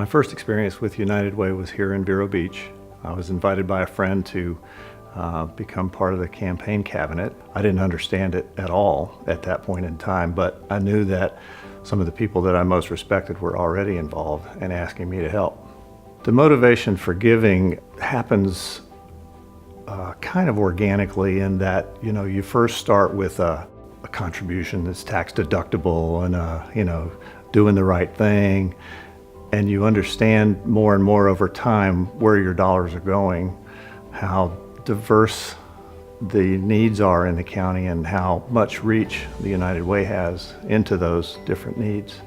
My first experience with United Way was here in Vero Beach. I was invited by a friend to become part of the campaign cabinet. I didn't understand it at all at that point in time, but I knew that some of the people that I most respected were already involved and asking me to help. The motivation for giving happens kind of organically in that, you first start with a contribution that's tax deductible and, doing the right thing. And you understand more and more over time where your dollars are going, how diverse the needs are in the county and how much reach the United Way has into those different needs.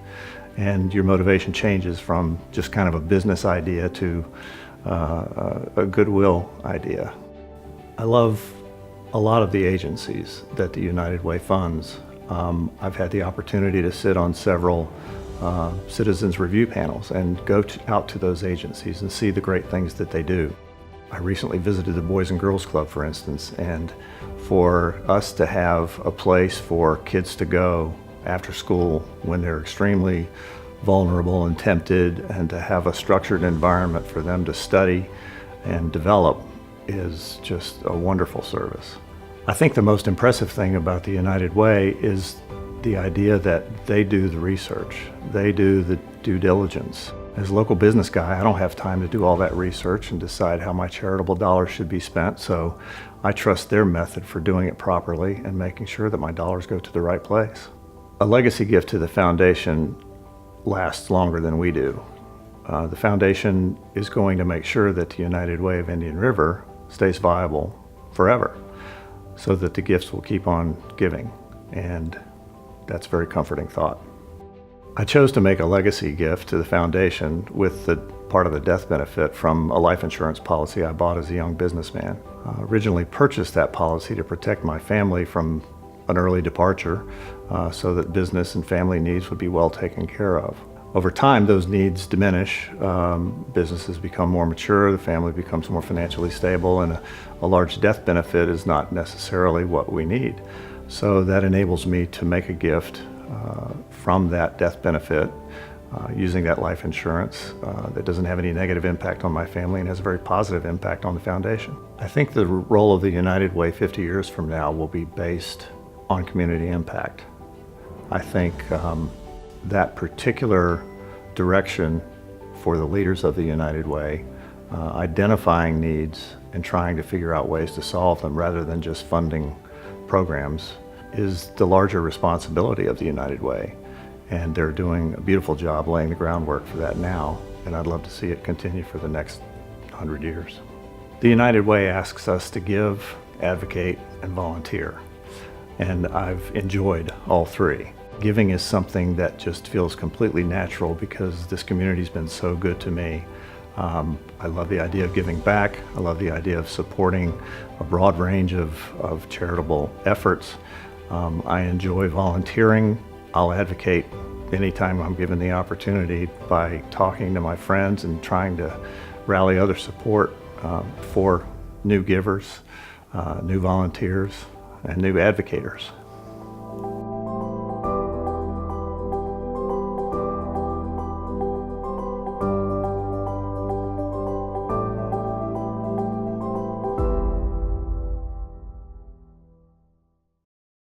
And your motivation changes from just kind of a business idea to a goodwill idea. I love a lot of the agencies that the United Way funds. I've had the opportunity to sit on several citizens review panels and go out to those agencies and see the great things that they do. I recently visited the Boys and Girls Club, for instance, and for us to have a place for kids to go after school when they're extremely vulnerable and tempted, and to have a structured environment for them to study and develop is just a wonderful service. I think the most impressive thing about the United Way is the idea that they do the research, they do the due diligence. As a local business guy, I don't have time to do all that research and decide how my charitable dollars should be spent, so I trust their method for doing it properly and making sure that my dollars go to the right place. A legacy gift to the foundation lasts longer than we do. The foundation is going to make sure that the United Way of Indian River stays viable forever, so that the gifts will keep on giving, and that's a very comforting thought. I chose to make a legacy gift to the foundation with the part of the death benefit from a life insurance policy I bought as a young businessman. I originally purchased that policy to protect my family from an early departure so that business and family needs would be well taken care of. Over time, those needs diminish. Businesses become more mature, the family becomes more financially stable, and a large death benefit is not necessarily what we need. So that enables me to make a gift from that death benefit using that life insurance that doesn't have any negative impact on my family and has a very positive impact on the foundation. I think the role of the United Way 50 years from now will be based on community impact. I think that particular direction for the leaders of the United Way, identifying needs and trying to figure out ways to solve them rather than just funding programs, is the larger responsibility of the United Way. And they're doing a beautiful job laying the groundwork for that now, and I'd love to see it continue for the next 100 years. The United Way asks us to give, advocate, and volunteer, and I've enjoyed all three. Giving is something that just feels completely natural because this community's been so good to me. I love the idea of giving back. I love the idea of supporting a broad range of charitable efforts. I enjoy volunteering. I'll advocate anytime I'm given the opportunity by talking to my friends and trying to rally other support for new givers, new volunteers, and new advocators.